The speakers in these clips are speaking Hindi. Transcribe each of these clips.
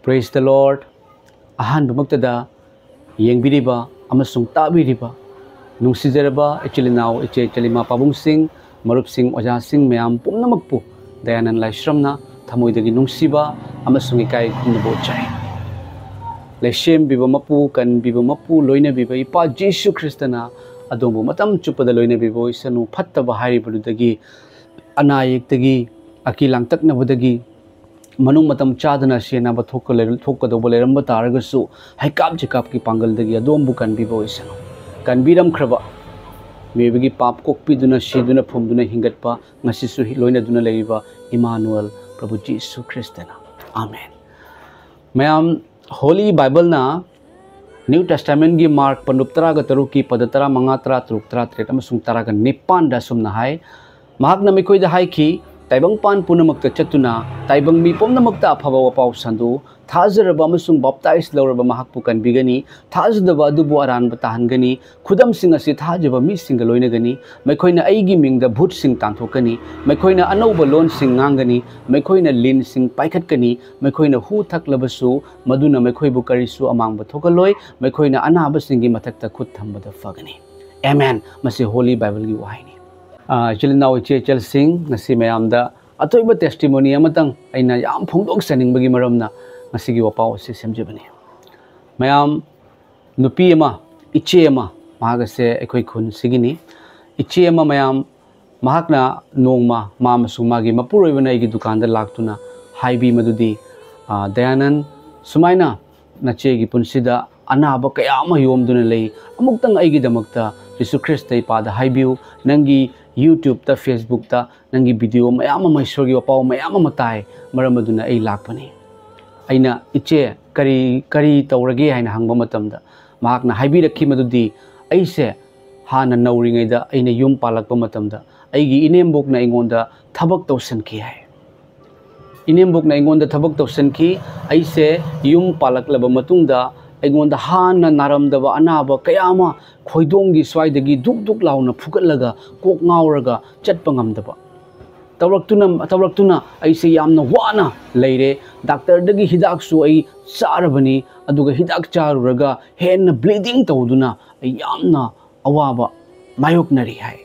Praise the Lord. Ahan bumagtada yengbiriba amasung tabiriba nungsizeraba ichilinaw iche chalima pabungsing marupsing ojasing mayam pumnamakpu dayanan laishramna thamoidagi nungsiba amasung ikai khumnabo chai leshem biba mapu kan biba mapu loina biba ipa Jesu Kristana adombu matam chupada loina bibo isanu phattaba haribudagi anayiktagi akilang taknabudagi manung matam chadana sena ba thokka do boleram ba taragasu haikap jikap ki pangal dagi adom bukan bibo isano kan biram khraba mebigi pap kokpi duna siduna phumduna hingatpa ngasisu loina duna leiba Emmanuel Prabhu Jesu Kristana amen mayam Holy Bible na New Testament gi Mark panuptara ga taru ki padatara mangatara truktra tret amasung taraga nipan da sumna hai mahak na mikoi da hai ki taibang pan punamakta chatuna taibang mi pomnamakta aphaba wapau sandu thazaraba amasung baptize lawraba mahakpu kan bigani thazadaba adubu aran batahangani khudam sing asi thajaba mi singa loina gani maikoina aigi mingda bhut sing tanthokani maikoina anauba lon sing ngangani maikoina lin sing paikhatkani maikoina hu thaklabasu maduna maikoibu karisu amangba thokaloi maikoina anaba singi mathakta khut thambada fagani amen masi Holy Bible gi wahini Chilinaw Chel Singh ngasi mayamda atoiba testimony amatang aina yam phongdok saning bagi maramna ngasi gi wapaw se semjebani mayam nupi ama iche ama mahagase ekoi khun sigini iche ama mayam mahakna nongma mama sumagi mapuroibana igi dukan da laktuna haibi madudi dayanan sumaina nache gi punsida anaba kaya ama yomduna lei amuktang aigi damakta Jesu Christ ay pada haibiu nangi YouTube ta Facebook ta nangi video mayama maisori wapaw mayama matai maramaduna ay lakpani aina iche kari tawrage haina hangba matamda mahakna haibirakhi madudi aise hana nauringaida aina yum palakpa matamda aigi inembok na ingonda thabak tawsanki hai inembok na ingonda thabak tawsanki aise yum palaklaba matungda aingonda hana naramdaba anaba kayama khoidongi swaidagi duk duk launa phugatlaga kok ngauraga chatpa ngamdaba tawraktuna aise yamna wana leire doctor dagi hidak su ai charabani aduga hidak charuraga henna bleeding tawduna ai yamna awaba mayoknari hai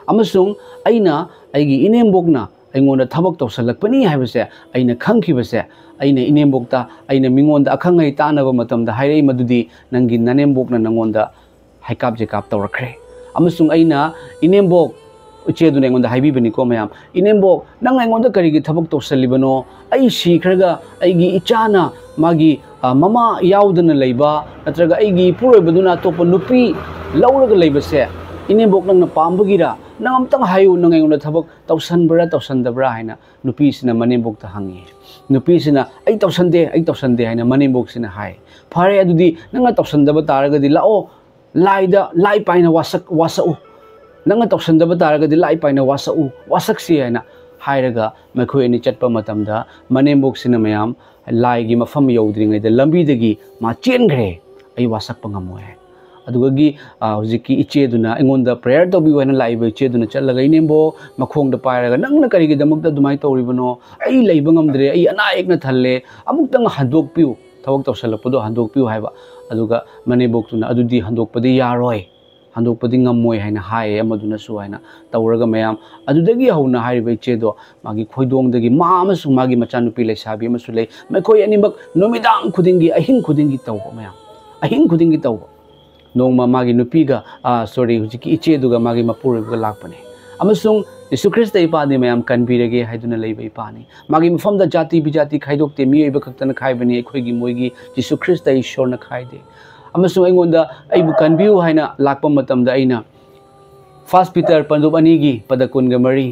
amasung aina aigi inembokna aingonda thabak tawsalakpani haibase aina khangkhibase aina inembokta aina mingonda akhangai tanaba matamda hairei madudi nangi nanembokna nangonda haikap jekap tawrakre amasung aina inembok ucheduna aingonda haibibani ko mayam inembok nang aingonda karigi thabak tawsalibano ai sikhraga aigi ichana magi mama yaudana leiba natraga aigi puroibaduna topa nupi lauraga leibase inembok nangna pambagira nang amtang hayu nang aingonda thabak tawsanbra tawsandabra haina nupi sina manembok ta hangi nupi sina ai tawsande haina manembok sina hai phare adudi nanga tawsandaba taragadi lao laida lai paina wasau nanga tawsandaba taragadi lai paina wasak si haina hairaga makhoi ani chatpa matamda manembok sina mayam lai gi mafam yodringai da lambi dagi ma chengre ai wasak pangamoy adugagi hojiki iche duna ingonda prayer to bi wena laiba iche duna chalaga inembo makhong da pairaga nangna karigi damakta dumai tawribano ai leiba ngamdre ai ana ekna thalle amuktang handok piu thawak tawsalapdo handok piu haiba aduga manebok tuna adudi handok padi yaroi handok padi ngamoy haina hai amaduna su haina tawraga mayam adudagi hauna haiba iche do magi khoidong dagi ma amasu magi machanupi leisabi amasu lei makhoi animbak nomidang khudingi ahing khudingi tawba mayam ahing khudingi tawba nongma magi nupiga hujiki iche duga magi mapuriga lakpane amasung Jesu Christ ay ipani mayam kanbirage haiduna leiba ipani magi mafamda jati bijati khaidokte miyoiba khaktana khaibani ekhoigi moigi Jesu Christ ay ishorna khaide amasung aingonda aibu kanbiu haina lakpa matamda aina 1 Peter pandub anigi padakunga mari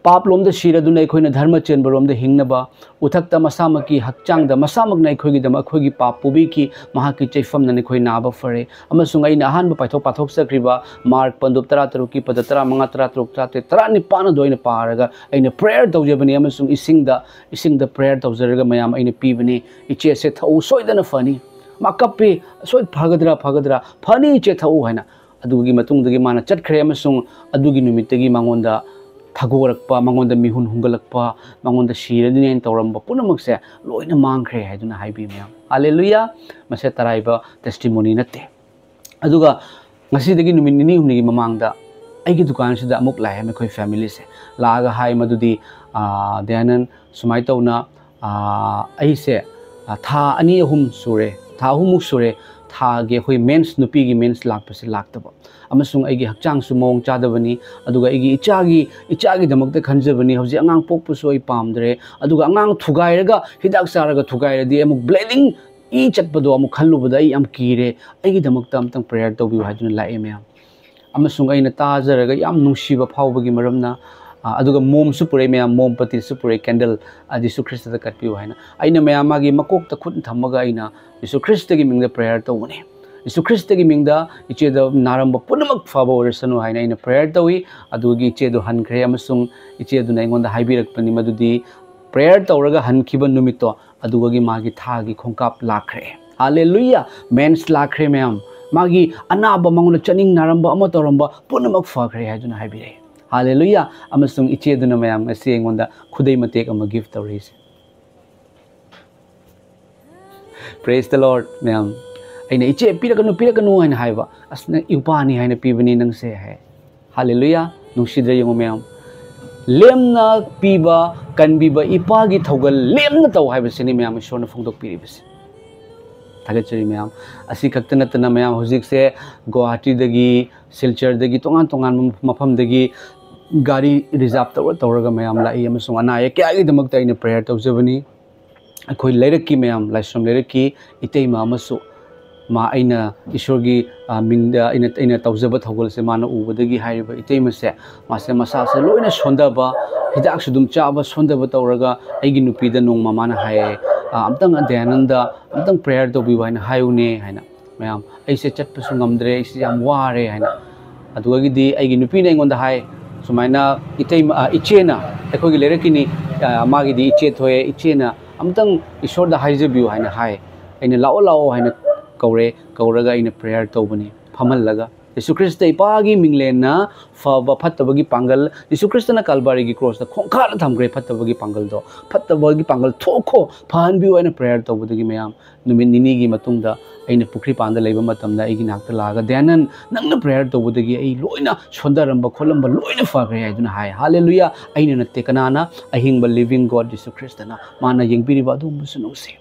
पाप लोम सिरदुना अखोइना धर्म चेन बरोम हिंगनबा उथक्ता मसामकी हक्चांग मसामकना अखोइगिदम अखोइगी पाप पुबीकी महाकी चैफमना अखोइ नाबा फरे अमसुंग अइना अहानबा पाइथोक पाथोक सख्रिबा मार्क पंदुब 13 की पद 15 13 13 19 दोइना पारगा अइना प्रेयर तौजबनी अमसुंग इसिंगदा प्रेयर तौजरगा मयाम अइना पीबनी इचे से थौ सोइदना फनी माकपे सोइ फगदरा फनी इचे थौ हैना अदुगी मतुंगदगी माना चटखरे अमसुंग अदुगी नुमितगी मांगोंदा थगोरक्पा मंगोंदा मिहुन हुंगलक्पा मंगोंदा सिरदिने तौरंबा पुनमक्से लोइना मांगख्रे हाइदुना हाइबि मैम हालेलुया मसे तराइबा टेस्टिमोनी नते अदुगा ngasi नुमित निनी हुमनिगी ममांगदा अगी दुकान सिदा अमुक लाए मखोय फैमिली से लागा हाय मदुदी दयानन सुमाय तौना अइसे था अनि अहुम सुरे था अहुमुक सुरे था गे खोय मेंस नुपी गी मेंस लाकपसे लाक्तबा अमसुंग अगी हक्चांग सुमोंग चादबनी अदुगा अगी इचागी दमकते खंजबनी हौजि अंगांग पोकपुसो अइ पामद्रे अदुगा अंगांग थुगाइरगा हिदाक सारगा थुगाइरदि अमुक ब्लीडिंग ई चटपदो अमुक खल्लुबदा अइ याम कीरे अगी दमकता अमतंग प्रेयर तौबिउ हाइदुना लाए मैम अमसुंग अइना ताजरगा याम नुंसिबा फावबगी मरमना अदुगा मोमसु पुरे मैम मोमपतिसु पुरे कैंडल यीशु ख्रिस्टदा कटपिउ हाइना अइना मैम मागी मकोकता खुद थम्मगा अइना यीशु ख्रिस्टगी मिंगदा प्रेयर तौबने यीशु ख्रिस्टगी मिंगदा इचेदा नारंब पुनमक फाबो ओरसनु हाइना अइना प्रेयर तौई अदुगी इचेदो हनख्रे अमसुंग इचेदुना अइंगोंदा हाइबिरकपनि मदुदी प्रेयर तौरगा हनखिबा नुमितो अदुगी मागी थागी खोंकाप लाख्रे हालेलुया मेंस लाख्रे मैम मागी अनाब मंगोंदा चनिंग नारंब अमा तौरंब पुनमक फाख्रे हाइदुना हाइबिरे हालेलुया अमसुंग इचेदुना मैम असे अइंगोंदा खुदै मतेक अमा गिफ्ट तौरिसे प्रेज द लॉर्ड मैम अइना इचे पिरकनु हाइना हाइबा असना इउपानी हाइना पिबनी नंगसे है हालेलुया नुसिद्र यंगो मैम लेमना पीबा कनबीबा इपागी थौगल लेमना तौ हाइबसिनी मैम ईश्वरना फोंदोक पिरिबसे थागेचरी मैम असी खक्त नतना मैम हुजिक से गुवाहाटी दगी सिलचर दगी तोंगान मफम दगी गाड़ी रिजर्व तौरगा मैम लाई अमसुंग अनाय क्यागी दमकता इन प्रेयर तौजबनी अखोय लेरकी मैम लाइसम लेरकी इतेमा अमसु मा अइना ईश्वरगी मिंगदा अइना तौजब थौगल से माना उबदगी हाइबा इतेमसे मासे मसासे लोइना सोंदबा हिदाक सुदुम चाबा सोंदबा तौरगा अइगी नुपीदा नोंमा माना हाय अमतंग दयानंदा अमतंग प्रेयर तौबिबा हाइना हायुने हाइना मैम अइसे चटपसु ngamdre अइसे याम वारे हाइना अदुगीदी अइगी नुपीना अइंगोंदा हाय सुमाइना इचेना अखोगी लेरकिनी मागिदी इचे थोए इचेना अमतंग ईश्वरदा हाइजबिउ हाइना हाय अइना लाओ हाइना कौरगा इन प्रेयर तौबनी फमलगा यीशु ख्रिस्ट इपागी मिंगलेना फबा फत्तबगी पांगल यीशु ख्रिस्टना कालबारी की क्रॉस दा खोंखा थमग्रे फत्तबगी पांगल दो फत्तबगी पांगल थोखो फहनबिउ अइना प्रेयर तौबदगी मैम नुमित निनीगी मतुंगदा अइना पुखरी पांदा लेबा मतमदा अइगी नाक्ता लागा दयानन नंगना प्रेयर तौबदगी अइ लोइना सोंदरंबा खोलंबा लोइना फाग्रे हाइदुना हाय हालेलुया अइना नत्ते कनाना अहिंगबा लिविंग गॉड यीशु ख्रिस्टना माना यंगबिरिबा दुमबसु नोसे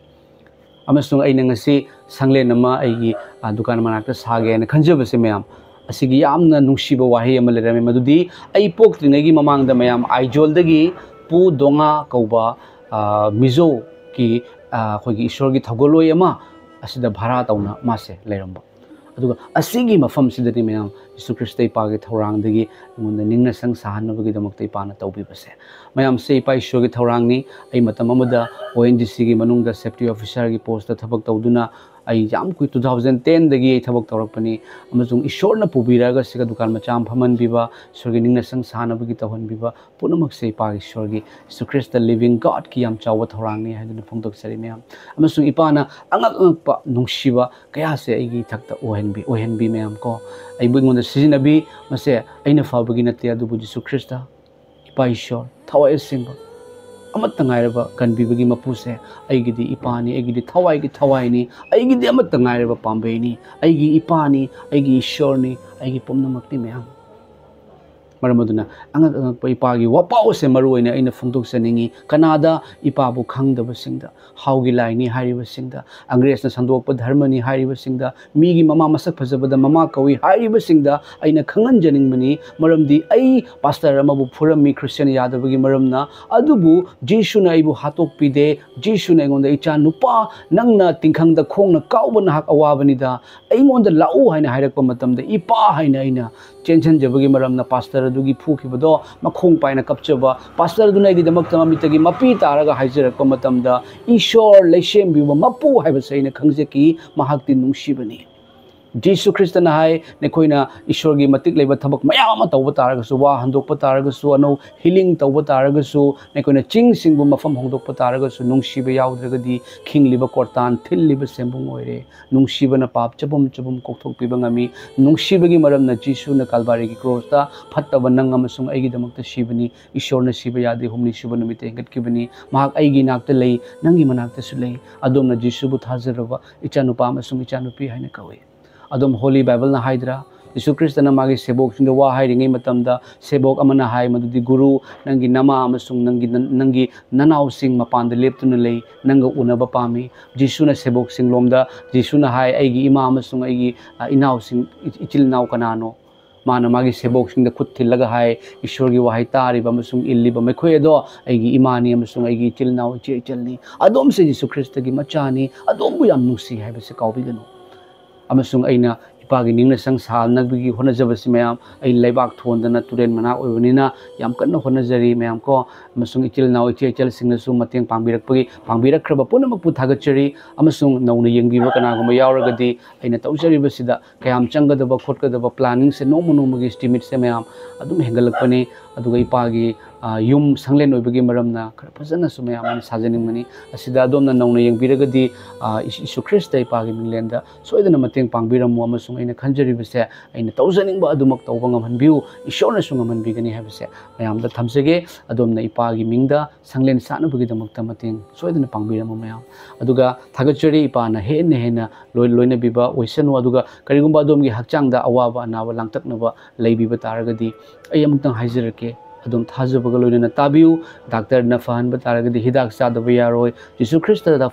अमसुंग अइना ngasi संगले नमा अइगी दुकान मनाक्ता सागेना खंजबसे मैम असिगी यामना नुंसिबा वाहे अमा लेरमे मदुदी अइ पोक्त्रिङैगी ममांगदा मैम आइजोलदगी पु दोंगा कौबा मिजो की खोगी ईश्वरगी थगोलोय अमा असिदा भारा तौना मासे लेरंबा अदुगा असिगी मफम सिदनी मैम यीशु ख्रिस्ट इपागे थौरांगदगी मुंदा निंगना संग साहनबगी दमक्ता इपाना तौबिबसे मैम से इपा ईश्वरगी थौरांगनी अइ मतम अमदा ONGC की मनुंगदा सेफ्टी ऑफिसर की पोस्ट थबक तौदुना अइ याम कुइ 2010 दगी अइ थबक तौरकपनी अमसुंग ईश्वरना पुबिरागा सिगा दुकान मचाम फमनबिबा ईश्वरगी निंगना संग साहनबगी तौहनबिबा पुनमक से इपा ईश्वरगी यीशु ख्रिस्ट लिविंग गॉड की याम चाव थौरांगनी हाइदुना फोंदोकसरी मैम अमसुंग इपाना अंगप नुंसिबा कया से अइगी थक्ता ओहनबी मैम को अइ बुंगोंदा सिजिनबी मसे अइना फाबगी नते अदुबु यीशु ख्रिस्ट इपा ईश्वर थवाय सिंबा अमत ngairaba kanbibagi mapuse aigidi ipani aigidi thawai ni aigidi amat ngairaba pambe ni aigi ipani aigi ishorni aigi pomnamakni meyam maramaduna angak ipagi wapau se maruina ina phungtuk saningi kanada ipabu khangdaba singda haugi laini hariba singda angresna sandokpa dharmani hariba singda migi mama masak phajabada mama kawi hariba singda aina khangan janingmani maramdi ai pastor amabu phurami christian yadabagi maramna adubu jishu na ibu hatok pide jishu na ngonda icha nupa nangna tingkhangda khongna kaubana hak awabani da ai ngonda lau haina hairakpa matamda ipa haina aina chenchen jabagi maramna pastor adugi phukibado makhong paina kapchaba pastor aduna gi damak tammitagi mapi taraga haijarakpa matamda ishor leishem biwa mapu haiba saina khangje ki mahakti nungsibani जीसु ख्रिस्टना हाय नेखोइना ईश्वर की मतिक लेबा थबक मयाम तौब तारगसु वा हंदोप तारगसु अनो हीलिंग तौब तारगसु नेखोइना चिंग सिंगबु मफम हंदोप तारगसु नुंगसिबा याउद्रगदी खिंगलिबा कोरतान थिल्लिबा सेंबुंग ओइरे नुंगसिबना पाप चबुम चबुम कोकथोकपिबा ngami नुंगसिबगी मरमना जीसुना कालबारी की क्रॉसता फत्तबा नंग अमसुंग आइगी दमकता सिबनी ईश्वरना सिबा यादे हुमनी सिबा नमिते हेंगतकिबनी महाक आइगी नाकता लई नंगी मनाकतासु लई अदोमना जीसुबु थाजरबा इचानुपा अमसुंग इचानुपी हाइना कवे अदम होली बाइबल ना हाइद्रा यीशु क्रिस्टना मागी सेबोक सिंग वा हाइरिंगे मतमदा सेबोक अमना हाइ मदुदी गुरु नंगी नमा अमसुंग नंगी ननाव सिंग मपान लेप्तुन लई नंग उनबा पामी जीसुना सेबोक सिंग लोमदा जीसुना हाइ आइगी इमा अमसुंग आइगी इनाव सिंग इचिल नाव कनानो माना मागी सेबोक सिंग खुद थिलगा हाइ ईश्वर की वाहि तारिबा अमसुंग इल्लिबा मैखोयदो आइगी इमानी अमसुंग आइगी इचिल नाव इचे इचलनी अदोम से यीशु क्रिस्ट की मचानी अदोम याम नुसी हाइबसे काउबिगनो अमसुंग अइना इपागी निंगना संसाल नगबिगी होनजबसि मयाम अइ लेबाक थोंदना तुरेन मना ओइबनिना याम कन्न होनजरी मयाम को अमसुंग इचिल नाव इचे इचल सिंगनसु मतेंग पांबिरखरबा पुनमक पुथागचरी अमसुंग नौना यंगबिबा कनागुम यावरगदी अइना तौजरिबसिदा कयाम चंगदबा खोटकदबा प्लानिंग से नोम नोमगी एस्टिमेट से मयाम अदुम हेंगलकपने अदुगा इपागी युम संगलेन ओइबगी मरमना खरा फजना सु मयाम साजनिंगमनी असिदा अदोमना नौना यंगबिरगदी यीशु ख्रिस्ट इपागी मिंगलेंदा सोइदना मतेंग पांबिरमु अमसुंग अइना खंजरिबसे अइना तौजनिंगबा अदुमक तौबा ngamhanbiu ईश्वरना सु ngamhanbigani हाबसे मयाम दा थमसगे अदोमना इपागी मिंगदा संगलेन सानबगी दमकता मतेंग सोइदना पांबिरमु मयाम अदुगा थागचरी इपाना हेन लोइना बिबा ओइसनु अदुगा करिगुंबा अदोमगी हकचांगदा अवाबा अनाबा लांगतकनबा लैबिबा तारगदी अय अमुक्तंग हाइजरके अदुम थाजबगा लोइना ताबिउ डॉक्टर न फहनबा तारगदी हिदाक चादबा यारोय यीशु ख्रिस्ट दा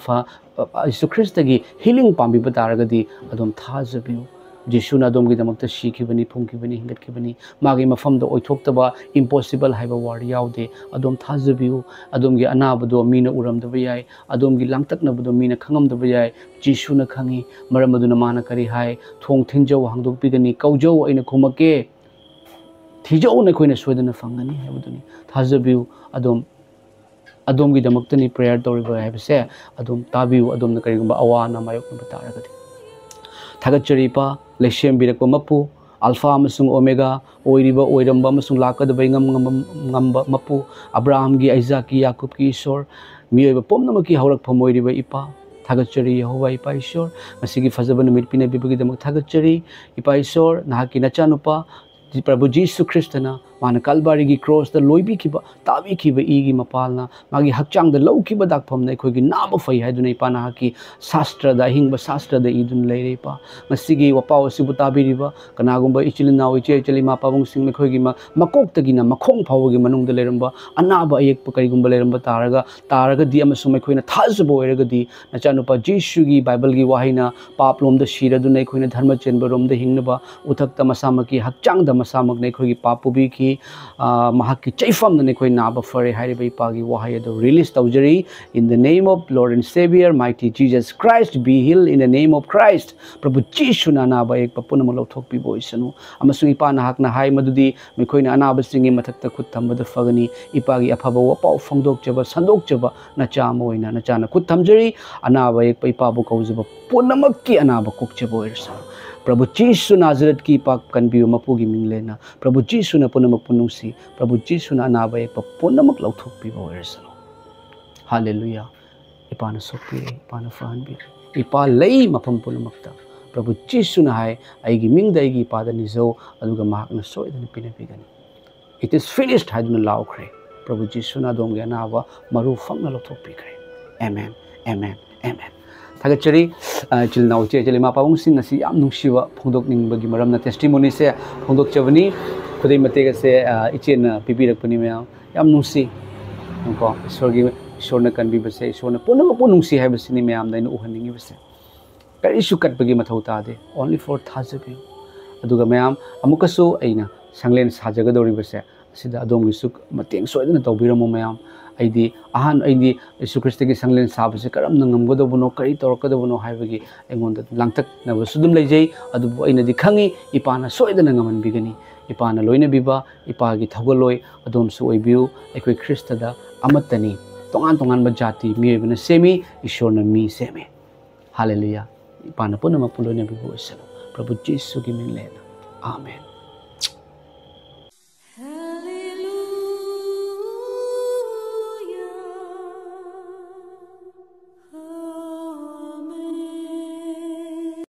यीशु ख्रिस्ट की हीलिंग पांबिबा तारगदी अदुम थाजबिउ जीसुना अदोम की दमकता सीखिबनी फुंखिबनी हिंगतखिबनी मागी मफमदा ओइथोक्तबा इम्पॉसिबल हाइबा वार्ड याउदे अदोम थाजबिउ अदोम की अनाबदो मीना उरमदबा याय अदोम की लांगतकनबदो मीना खंगमदबा याय जीसुना खंगी मरम अदुना माना करी हाय थोंग थिंजौ हांगदोकपिगनी कौजौ अइना खुमके थिजौ नखोइना सोइदना फंगनी हाइबदुनी थाजबिउ अदोम अदोम की दमकतनी प्रेयर तौरिबा हाइबसे अदोम ताबिउ अदोमना करिगुंबा अवाना मायोकनबा तारगदी थागचरीपा लेशेम बिरक मपु अल्फा अमसुंग ओमेगा ओइरिबा ओइरंबा अमसुंग लाकदबै ngamba मपु अब्राहम की आइजाक की याकूब की ईश्वर मियोइबा पोमनमकी हौरकफम ओइरिबा इपा थागचरी यहोवा इपा ईश्वर मसिगी फजबा नुमित पिनबिबगी दमक थागचरी इपा ईश्वर नाहकी नचानुपा प्रभु जीसु ख्रिस्टना माना कालबारी की क्रॉस द लोइबी किबा ताबी किबा इगी मपालना मागी हकचांग द लौ किबा दाखफम नै खोगी नाब फै हाइदुनै पाना की शास्त्र द हिंग शास्त्र द इदुन लेरे पा मसिगी वपाव सिबु ताबिरिबा कनागुंबा इचिल नाव इचे इचली मा पाबुंग सिंग नै खोगी मकोक तगिना मखोंग फावगी मनुंग द लेरंबा अनाबा अयेक प करिगुंबा लेरंबा तारगा दि अमसु मै खोइना थाजबो ओइरगदी नचानुपा जीसु की बाइबल की वाहिना पाप लोम द शिरदुनै खोइना धर्म चेनबा रोम द हिंगनबा उथक्ता मसामकी हकचांग द मसामक नै खोगी पापुबी की महाकी चैफम ने कोई नाब फरे हाइरिबा इपागी वाहाय अदो रिलीज तौजरी in the name of lord and saviour mighty Jesus Christ be heal in the name of Christ प्रभु जीसु ना नाब एक पपुन लौथोकपी बोइसनु अमसु इपा नाहकना हाय मदुदी मेखोइना अनाब सिंगी मथक्ता खुद थंबद फगनी इपागी अफबा वपाव फंगदोकजबा संदोकजबा नचा मोइना नचाना खुद थंजरी अनाब एक इपाबु कौजबा पुनमक्की अनाब कोकजबा ओइरसनु प्रभु जीसु नाजरत की पाक कनबियो मपुगी मिंगलेना प्रभु जीसु न पुनमक पुनुसी प्रभु जीसु न अनाबा एक पुनमक लौथोकपीबा ओइरसनु हालेलुया इपाना सोकपी इपाना फहनबी इपा लई मफम पुनमकता प्रभु जीसु न हाय आइगी मिंगदा आइगी इपादा निजौ अदुगा महाकना सोइदना पिनबिगनी इट इज फिनिश्ड हाइदुना लाउखरे प्रभु जीसु न दोंगे अनाबा मरु फंगना लौथोकपीखरे आमेन आमेन आमेन थागचरी चिलनाउ चे चले मा पाबुंग सिंग नसी याम नुंगसिबा फोंदोकनिंगबगी मरमना टेस्टिमोनी से फोंदोकचबनी खुदै मतेग से इचेन पिबिरकपनि मया याम नुंसी को ईश्वरना कनबिबसे ईश्वरना पुनमक नुंसी हाइबसिनी मयाम दैना उहनिंगिबसे करिसु कटबगी मथौ तादे ओनली फॉर थाजबी अदुगा मयाम अमुकसु अइना संगलेन साजगदौरिबसे सिदा अदोमगिसु मतेंग सोइदना तौबिरमो मयाम आइदी अहान आइदी यीशु ख्रिस्ट की संगलेन साबसे करम नंगमगदबनो करी तौरकदबनो हाइबगी एंगोंद लांगतक नबसुदुम लेजै अदुबो आइनदि खंगी इपाना सोइदना ngमनबिगनी इपाना लोइना बिबा इपागी थगलोय अदोमसु ओइबिउ एकोइ ख्रिस्टदा अमतनी तोंगान तोंगान जाति मियबना सेमी ईश्वरना मी सेमे हालेलुया इपाना पुनमक पुलोइना बिबु इसनो प्रभु यीशु की मिंग लेना आमेन।